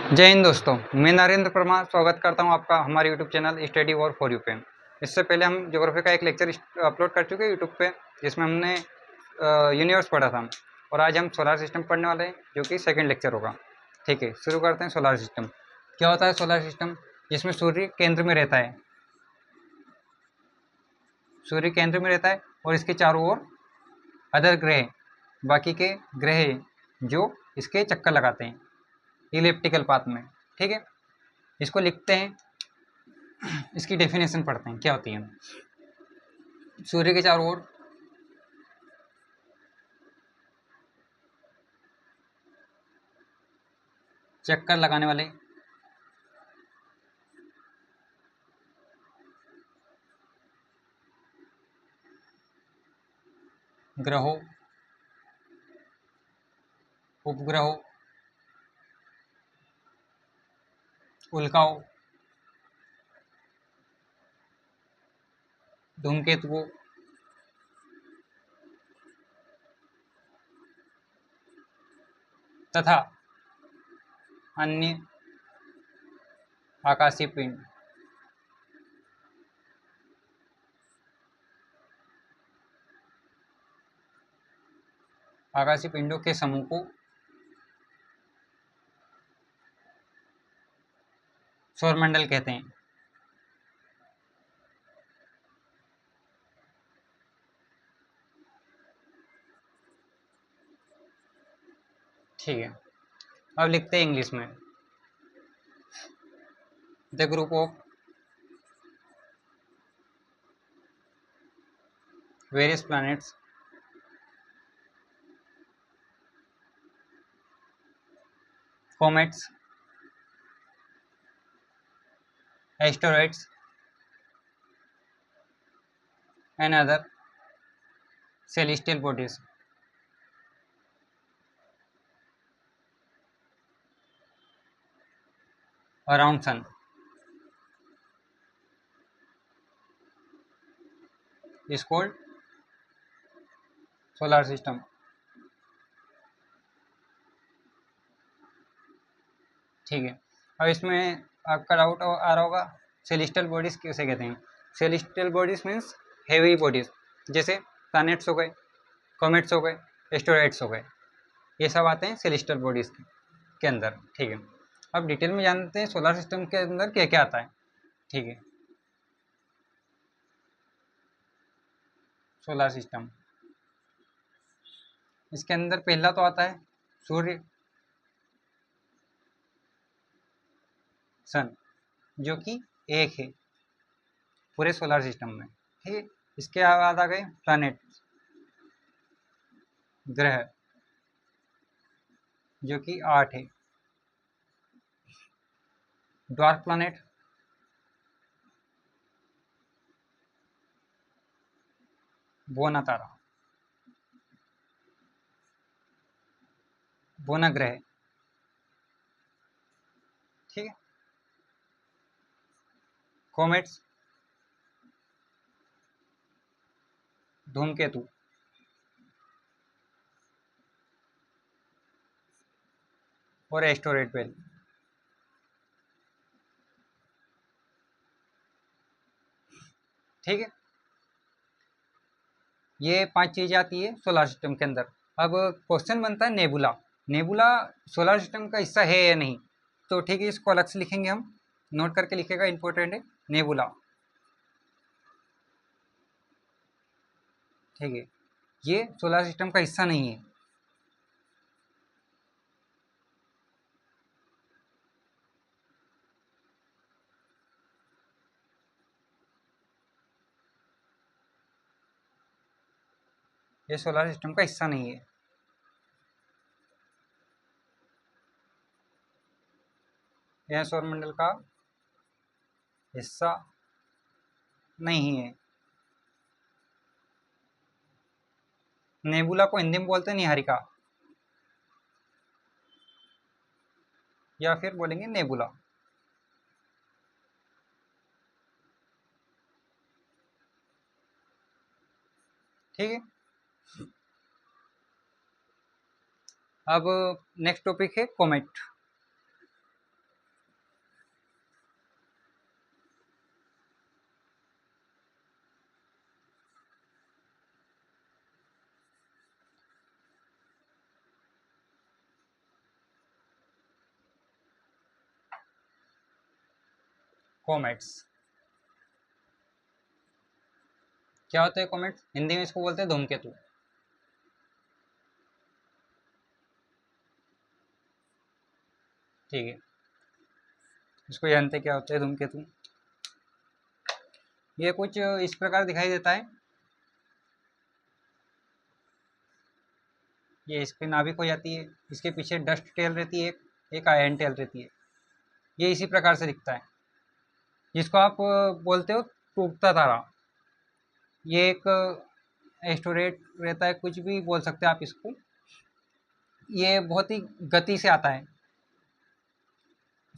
जय हिंद दोस्तों, मैं नरेंद्र परमार स्वागत करता हूं आपका हमारे YouTube channel study war for you पे। इससे पहले हम ज्योग्राफी का एक लेक्चर अपलोड कर चुके हैं यूट्यूब पे, जिसमें हमने यूनिवर्स पढ़ा था और आज हम सोलर सिस्टम पढ़ने वाले हैं, जो कि सेकंड लेक्चर होगा। ठीक है, शुरू करते हैं। सोलर सिस्टम क्या होता है? सोलर सिस्टम जिसमें सूर्य केंद्र में रहता है, सूर्य केंद्र में रहता है और इसके चारों ओर अदर ग्रह, बाकी के ग्रह जो इसके चक्कर लगाते हैं इलिप्टिकल पाथ में। ठीक है, इसको लिखते हैं, इसकी डेफिनेशन पढ़ते हैं क्या होती है। सूर्य के चारों ओर चक्कर लगाने वाले ग्रहों, उपग्रहों, उल्काओं, धूमकेतुओं तथा अन्य आकाशीय पिंड आकाशीय पिंडों के समूह को सौरमंडल कहते हैं। ठीक है, अब लिखते हैं इंग्लिश में। The group of various planets comets, asteroids and other celestial bodies around sun is called solar system। ठीक है, अब इसमें आपका डाउट आ रहा होगा, सेलेस्टियल बॉडीज किसे कहते हैं? Celestial bodies means heavy bodies, जैसे प्लैनेट्स हो गए, कॉमेट्स हो गए, एस्टेरॉइड्स हो गए, ये सब आते हैं सेलेस्टियल बॉडीज के अंदर। ठीक है, अब डिटेल में जानते हैं सोलर सिस्टम के अंदर क्या क्या आता है। ठीक है, सोलर सिस्टम, इसके अंदर पहला तो आता है सूर्य, सन, जो कि एक है पूरे सोलर सिस्टम में। ठीक है, इसके बाद आ गए प्लैनेट, ग्रह, जो कि 8 है। ड्वार्फ प्लैनेट, बोना तारा, बोना ग्रह। ठीक है, कॉमेट्स, धूमकेतु, और एस्टेरॉइड बेल्ट। ठीक है, ये 5 चीजें आती है सोलर सिस्टम के अंदर। अब क्वेश्चन बनता है नेबुला, नेबुला सोलर सिस्टम का हिस्सा है या नहीं? तो ठीक है, इसको अलग से लिखेंगे हम, नोट करके लिखेगा, इंपॉर्टेंट है नेबुला। ठीक है, ये सोलर सिस्टम का हिस्सा नहीं है। ये सोलर सिस्टम का हिस्सा नहीं है। यह सौरमंडल का हिस्सा नहीं है। नेबुला को हिंदी में बोलते हैं निहारिका, या फिर बोलेंगे नेबुला। ठीक है, अब नेक्स्ट टॉपिक है कोमेट। कॉमेट्स। क्या होते हैं कॉमेट्स? हिंदी में इसको बोलते हैं धूमकेतु। ठीक है, इसको जानते क्या होते हैं धूमकेतु। ये कुछ इस प्रकार दिखाई देता है, ये इसकी नाभिक हो जाती है, इसके पीछे डस्ट टेल रहती है, एक आयरन टेल रहती है। ये इसी प्रकार से दिखता है, जिसको आप बोलते हो टूटता तारा। ये एक एस्टोरेट रहता है, कुछ भी बोल सकते हैं आप इसको। ये बहुत ही गति से आता है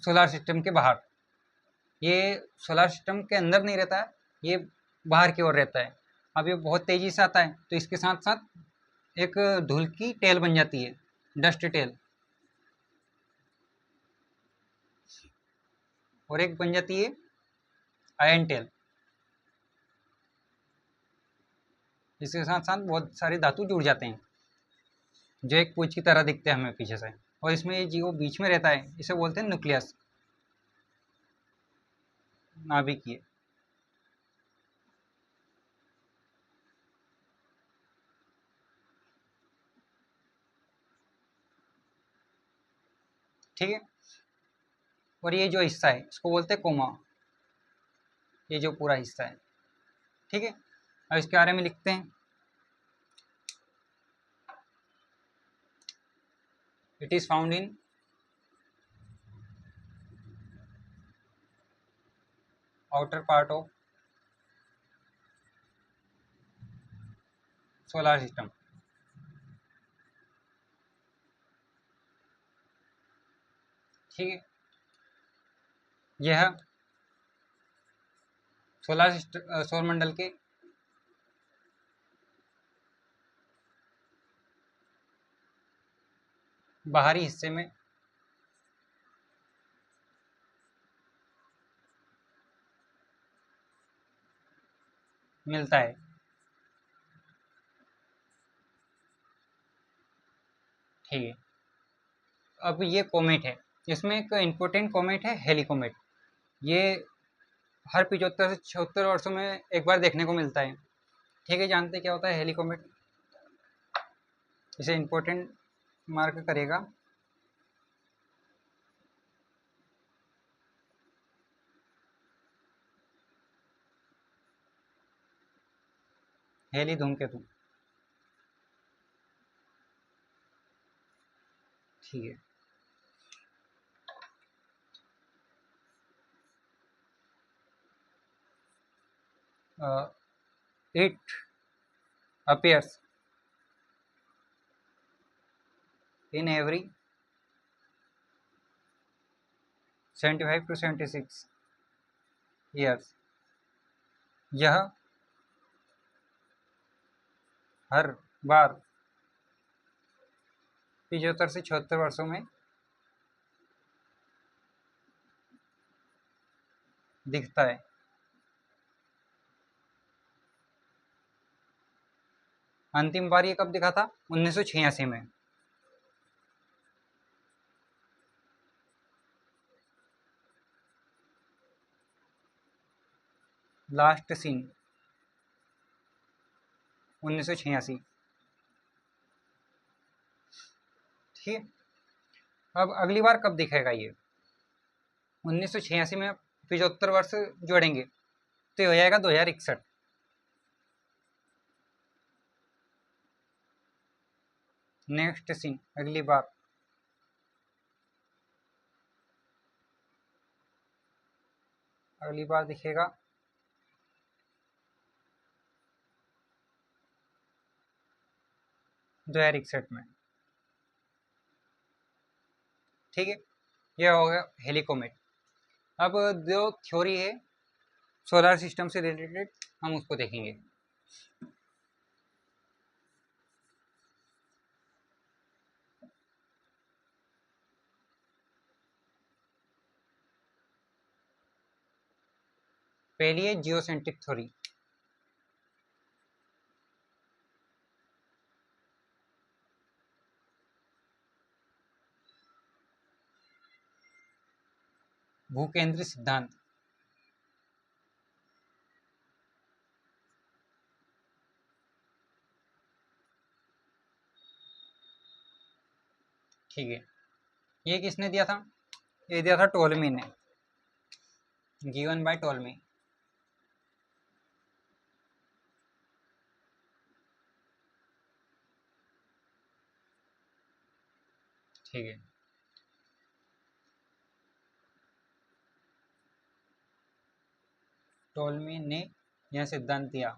सोलर सिस्टम के बाहर। ये सोलर सिस्टम के अंदर नहीं रहता है, ये बाहर की ओर रहता है। अब ये बहुत तेज़ी से आता है, तो इसके साथ साथ एक धूल की टेल बन जाती है, डस्ट टेल, और एक बन जाती है आयन टेल। इसके साथ साथ बहुत सारे धातु जुड़ जाते हैं, जो एक पूंछ की तरह दिखते हैं हमें पीछे से। और इसमें ये जीव बीच में रहता है, इसे बोलते हैं न्यूक्लियस, नाभिकीय। ठीक है, और ये जो हिस्सा है इसको बोलते हैं कोमा, ये जो पूरा हिस्सा है। ठीक है, अब इसके बारे में लिखते हैं। It is found in outer part of solar system. ठीक है, यह सौर मंडल के बाहरी हिस्से में मिलता है। ठीक है, अब ये कोमेट है, इसमें एक इम्पोर्टेंट कोमेट है हेलिकोमेट। ये हर 75 से 76 वर्षों में एक बार देखने को मिलता है। ठीक है, जानते क्या होता है हेलिकोमेट? इसे इम्पोर्टेंट मार्क करेगा। हेली धूमकेतु। ठीक है, it appears in every 75 to 76 years। यह हर बार 75 से 76 वर्षों में दिखता है। अंतिम बार ये कब दिखा था? 1986 में। Last scene 1986। ठीक है, अब अगली बार कब दिखेगा ये? 1986 में 75 वर्ष जोड़ेंगे तो ये हो जाएगा 2061। नेक्स्ट सीन अगली बार दिखेगा 2061 में। ठीक है, यह हो गया हेलिकोमेट। अब जो थ्योरी है सोलर सिस्टम से रिलेटेड, हम उसको देखेंगे। पहली है जियोसेंट्रिक थ्योरी। भूकेंद्री सिद्धांत। ठीक है, ये किसने दिया था? ये दिया था टोलमी ने, गिवन बाय टोलमी। ठीक है, टोलमी ने यह सिद्धांत दिया।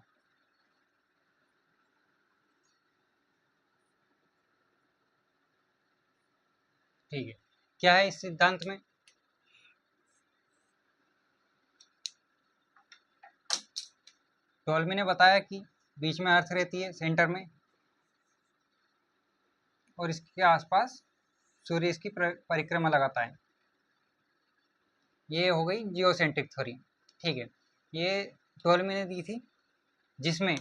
ठीक है, क्या है इस सिद्धांत में? टोलमी ने बताया कि बीच में अर्थ रहती है सेंटर में, और इसके आसपास सूर्य इसकी परिक्रमा लगाता है। ये हो गई जियोसेंट्रिक थ्योरी। ठीक है, ये टोलमी ने दी थी, जिसमें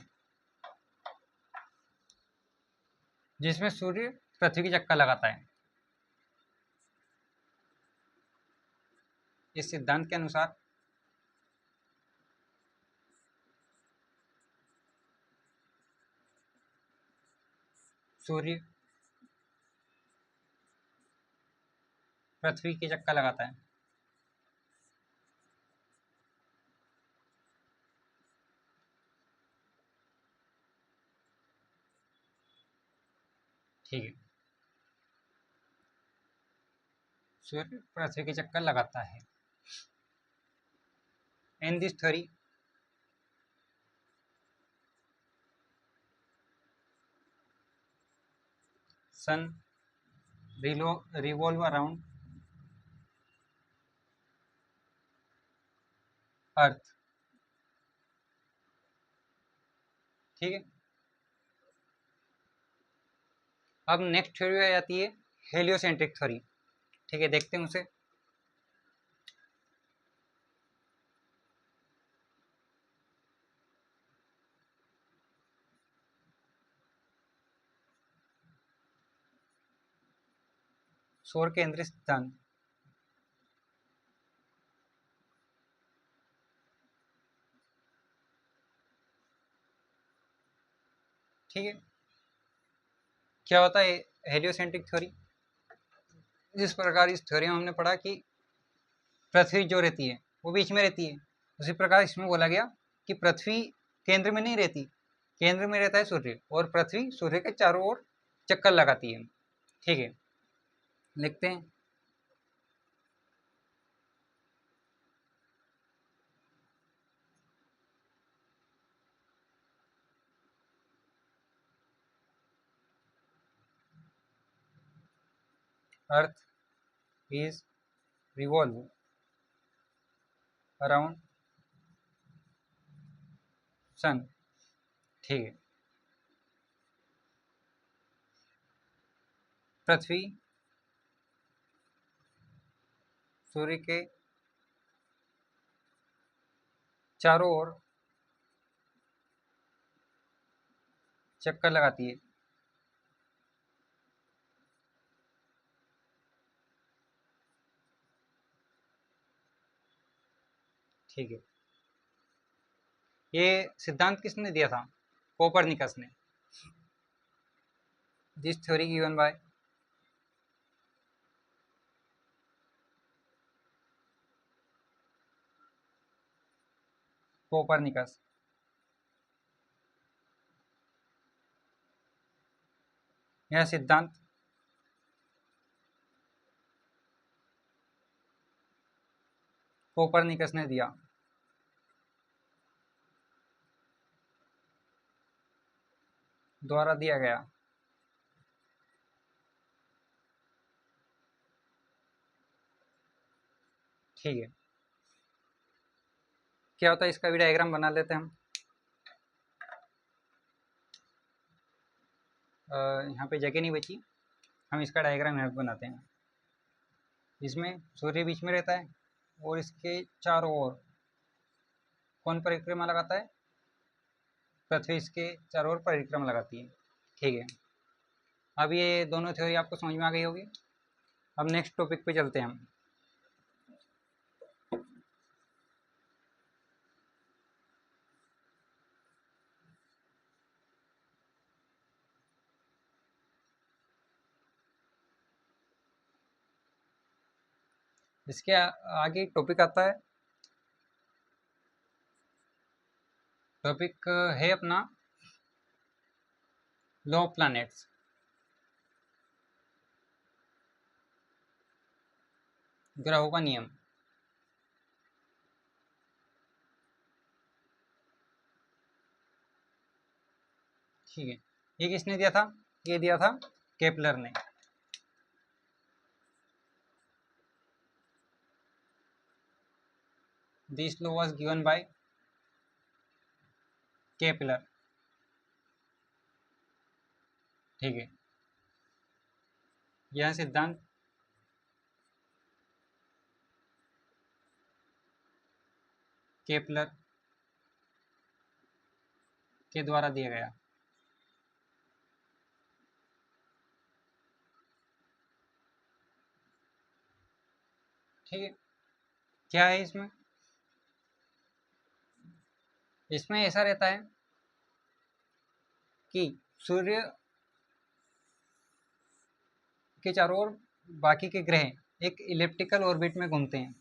जिसमें सूर्य पृथ्वी की चक्कर लगाता है। इस सिद्धांत के अनुसार सूर्य पृथ्वी की चक्कर लगाता है। ठीक है, सूर्य पृथ्वी के चक्कर लगाता है। In this theory, sun revolve around earth. ठीक है, अब नेक्स्ट थ्योरी आ जाती है हेलियोसेंट्रिक थ्योरी। ठीक है, देखते हैं उसे। सौर केंद्रीय सिद्धांत। ठीक है, क्या होता है हेलियोसेंट्रिक थ्योरी? जिस प्रकार इस थ्योरी में हमने पढ़ा कि पृथ्वी जो रहती है वो बीच में रहती है, उसी प्रकार इसमें बोला गया कि पृथ्वी केंद्र में नहीं रहती, केंद्र में रहता है सूर्य, और पृथ्वी सूर्य के चारों ओर चक्कर लगाती है। ठीक है, लिखते हैं। Earth is revolve around sun. ठीक है, पृथ्वी सूर्य के चारों ओर चक्कर लगाती है। ठीक है, ये सिद्धांत किसने दिया था? कोपरनिकस ने। This theory given by Copernicus. यह सिद्धांत कोपरनिकस ने दिया। द्वारा दिया गया। ठीक है, क्या होता है इसका भी डायग्राम बना लेते हैं हम। यहाँ पे जगह नहीं बची, हम इसका डायग्राम यहाँ पे बनाते हैं। इसमें सूर्य बीच में रहता है, और इसके चारों ओर कौन परिक्रमा लगाता है? पृथ्वी इसके चारों ओर परिक्रमा लगाती है। ठीक है, अब ये दोनों थ्योरी आपको समझ में आ गई होगी। अब नेक्स्ट टॉपिक पे चलते हैं हम। इसके आगे टॉपिक आता है, टॉपिक है अपना लॉ ऑफ प्लैनेट्स। ग्रहों का नियम। ठीक है, ये किसने दिया था? ये दिया था केपलर ने। This law was given by Kepler. ठीक है, यह सिद्धांत केपलर के द्वारा दिया गया। ठीक है, क्या है इसमें? इसमें ऐसा रहता है कि सूर्य के चारों ओर बाकी के ग्रह एक इलिप्टिकल ऑर्बिट में घूमते हैं।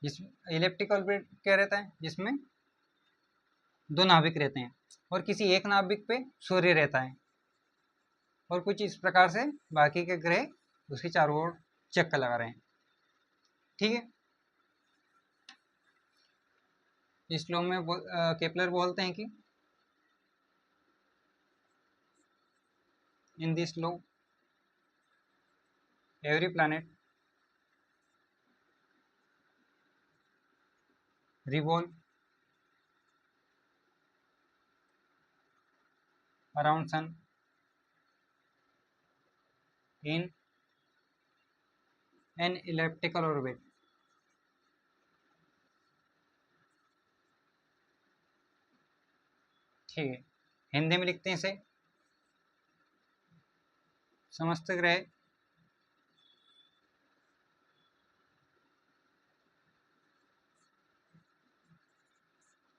जिस इलिप्टिकल ऑर्बिट क्या रहता है? जिसमें दो नाभिक रहते हैं और किसी एक नाभिक पे सूर्य रहता है, और कुछ इस प्रकार से बाकी के ग्रह उसके चारों ओर चक्कर लगा रहे हैं। ठीक है, इस लॉ में केपलर बोलते हैं कि in this law every planet revolve around sun in an elliptical orbit। ठीक है, हिंदी में लिखते हैं इसे, समस्त ग्रह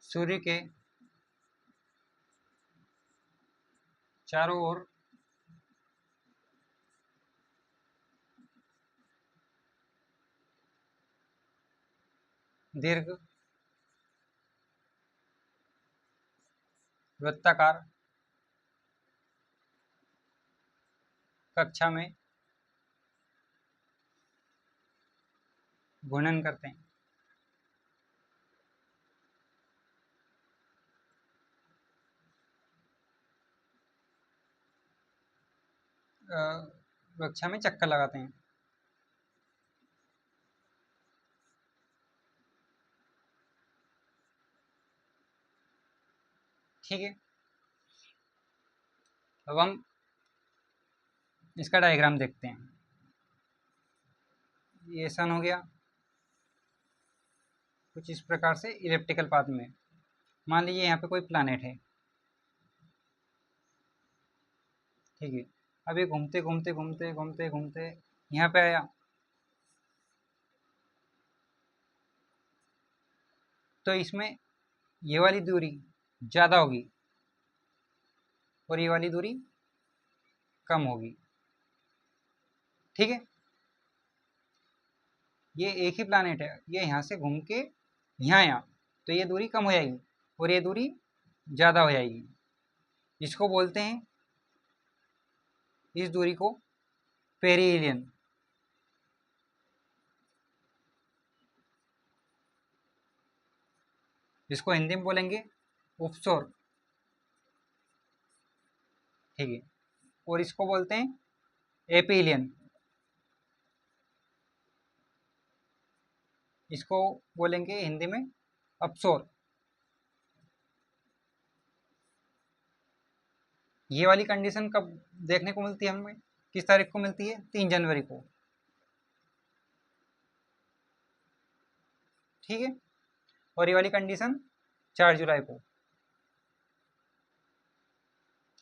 सूर्य के चारों ओर दीर्घ वृत्ताकार कक्षा में घूर्णन करते हैं। कक्षा में चक्कर लगाते हैं। ठीक है, अब हम इसका डायग्राम देखते हैं। ये सन हो गया कुछ इस प्रकार से इलिप्टिकल पाथ में। मान लीजिए यहाँ पे कोई प्लैनेट है। ठीक है, अब ये घूमते घूमते घूमते घूमते घूमते यहाँ पे आया, तो इसमें ये वाली दूरी ज़्यादा होगी और ये वाली दूरी कम होगी। ठीक है, ये एक ही प्लैनेट है, ये यहाँ से घूम के यहाँ आया, तो ये दूरी कम हो जाएगी और ये दूरी ज़्यादा हो जाएगी। इसको बोलते हैं, इस दूरी को पेरिहेलियन। इसको हिंदी में बोलेंगे उपसौर। ठीक है, और इसको बोलते हैं एपीलियन। इसको बोलेंगे हिंदी में अपसौर। ये वाली कंडीशन कब देखने को मिलती है हमें? किस तारीख को मिलती है? 3 जनवरी को। ठीक है, और ये वाली कंडीशन 4 जुलाई को।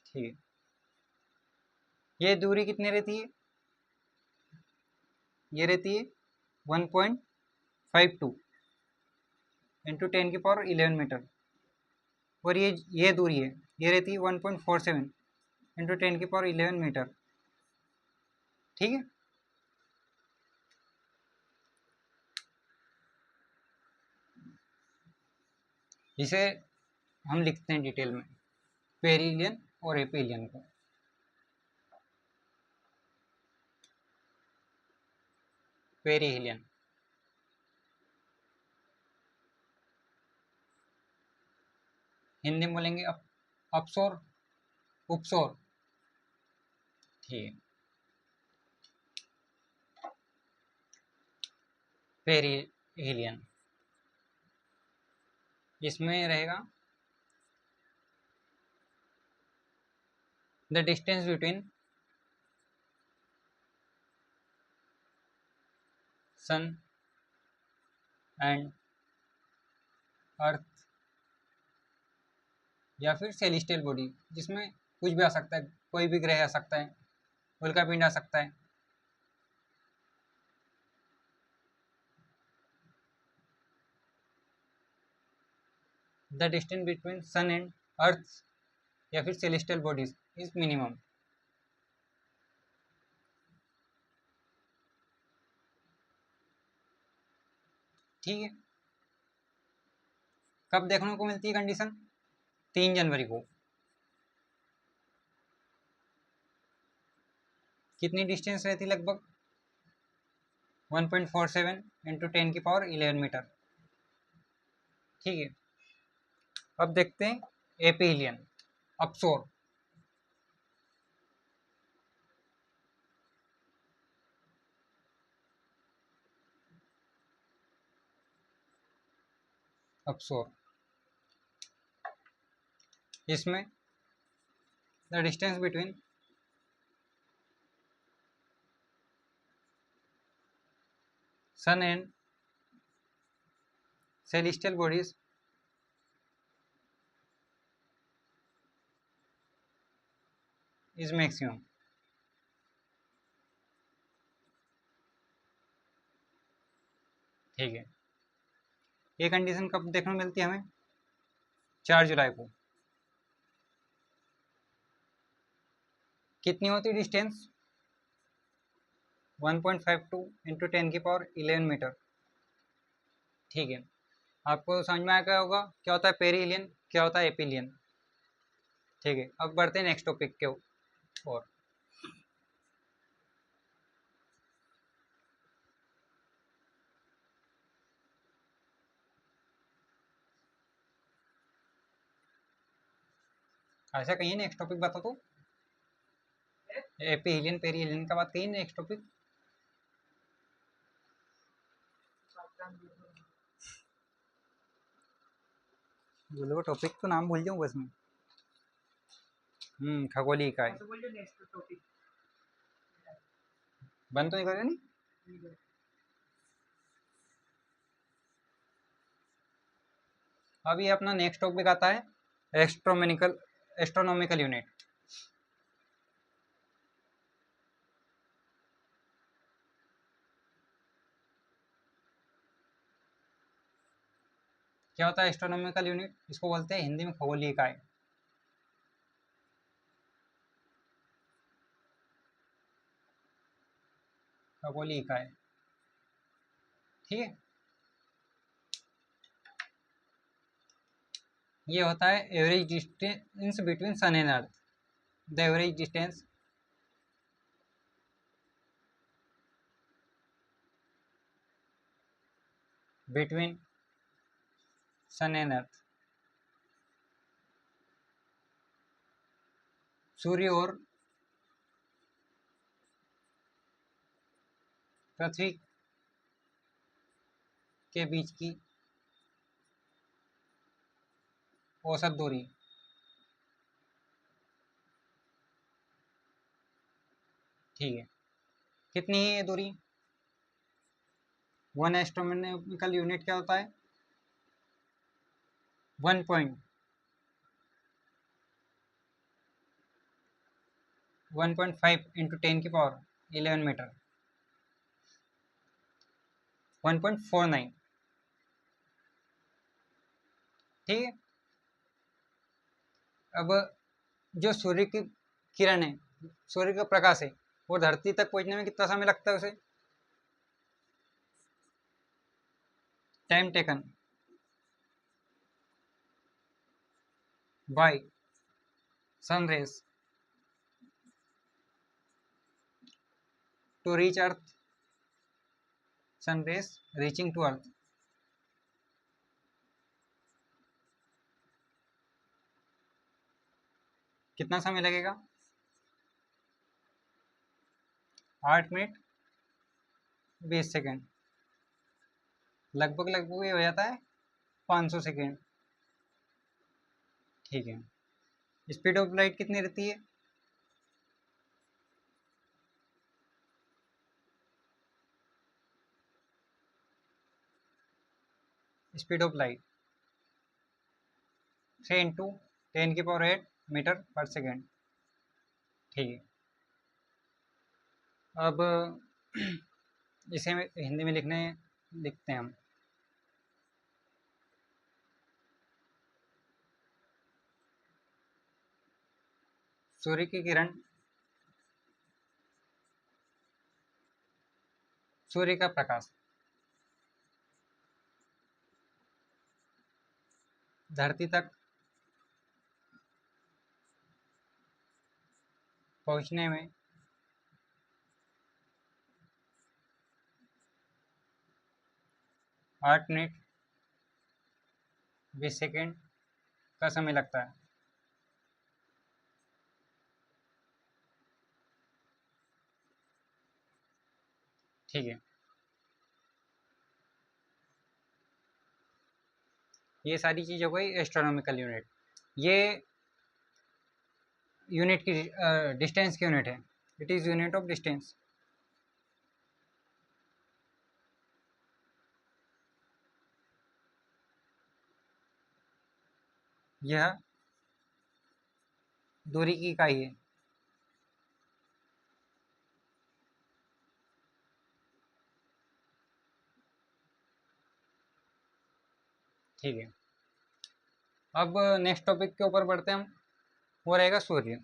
ठीक है, ये दूरी कितनी रहती है? ये रहती है 1.52 इंटू 10⁻11 मीटर। और ये दूरी है, ये रहती है 1.47 इंटू 10⁻11 मीटर। ठीक है, इसे हम लिखते हैं डिटेल में, पेरिलियन और एपिलियन को। पेरिहिलियन, हिंदी में बोलेंगे अपसोर, उपसोर, ठीक है। पेरिहिलियन, इसमें रहेगा the distance between sun and earth, या फिर सेलेस्टियल बॉडी, जिसमें कुछ भी आ सकता है, कोई भी ग्रह आ सकता है, उल्का पिंड आ सकता है। The distance between sun and earth या फिर सेलेस्टियल बॉडीज इज मिनिमम। ठीक है। कब देखने को मिलती है कंडीशन? 3 जनवरी को। कितनी डिस्टेंस रहती लगभग? 1.47 इंटू 10⁻11 मीटर। ठीक है। अब देखते हैं एपिहिलियन, अपसोर। अपसोर, इसमें the distance between sun and celestial bodies is maximum। ठीक है। ये कंडीशन कब देखने को मिलती है हमें? 4 जुलाई को। कितनी होती है डिस्टेंस? 1.52 into 10⁻11 metre. ठीक है। आपको समझ में आ गया होगा क्या होता है पेरिहिलियन, क्या होता है एपिलियन। ठीक है। अब बढ़ते हैं नेक्स्ट टॉपिक के और। ऐसा कहिए नेक्स्ट टॉपिक बता तो। एपिहिलियन पेरिहिलियन का बात कहिए नेक्स्ट टॉपिक। बोलो टॉपिक तो नाम भूल जाऊँ बस मैं। खगोलीय इकाई। बंद तो नहीं करेगा नहीं? अब ये अपना नेक्स्ट टॉपिक आता है एस्ट्रोनॉमिकल यूनिट। क्या होता है एस्ट्रोनॉमिकल यूनिट? इसको बोलते हैं हिंदी में खगोलीय इकाई। खगोलीय इकाई, ठीक है। ये होता है average distance between sun and earth. The average distance between sun and earth, सूर्य और पृथ्वी के बीच की औसत दूरी। ठीक है। कितनी है ये दूरी? 1 एस्ट्रोनॉमिकल यूनिट क्या होता है? 1.5 इंटू 10⁻11 मीटर, 1.49। ठीक है। अब जो सूर्य की किरण है, सूर्य का प्रकाश है, वो धरती तक पहुंचने में कितना समय लगता है उसे? Time taken by sun rays to reach earth, sun rays reaching to earth. कितना समय लगेगा? 8 मिनट 20 सेकेंड। लगभग लगभग ये हो जाता है 500 सेकेंड। ठीक है। स्पीड ऑफ लाइट कितनी रहती है? Speed of light 3 into 10⁸ metre per second. ठीक है। अब इसे हिंदी में लिखते हैं हम। सूर्य की किरण, सूर्य का प्रकाश धरती तक पहुंचने में 8 मिनट 20 सेकेंड का समय लगता है। ठीक है। ये सारी चीज़ हो गई एस्ट्रोनॉमिकल यूनिट। ये यूनिट की डिस्टेंस की यूनिट है। It is unit of distance. यह दूरी की इकाई है। ठीक है। अब नेक्स्ट टॉपिक के ऊपर बढ़ते हैं हम। वो रहेगा सूर्य।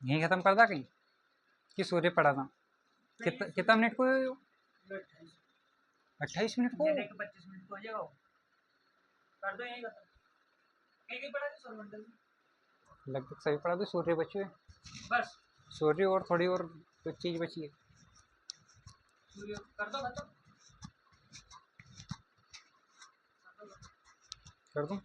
यहीं खत्म कर दा कहीं कि सूर्य पड़ा था? कितना मिनट को? 28 मिनट को। 25 मिनट को हो जाएगा। कर दो यही खत्म। एक ही पड़ा है सौरमंडल में। लगभग सही पड़ा। तो सूर्य बचे हुए बस सूर्य और थोड़ी और कुछ चीज बची है। सूर्य कर दो खत्म। कर दूं?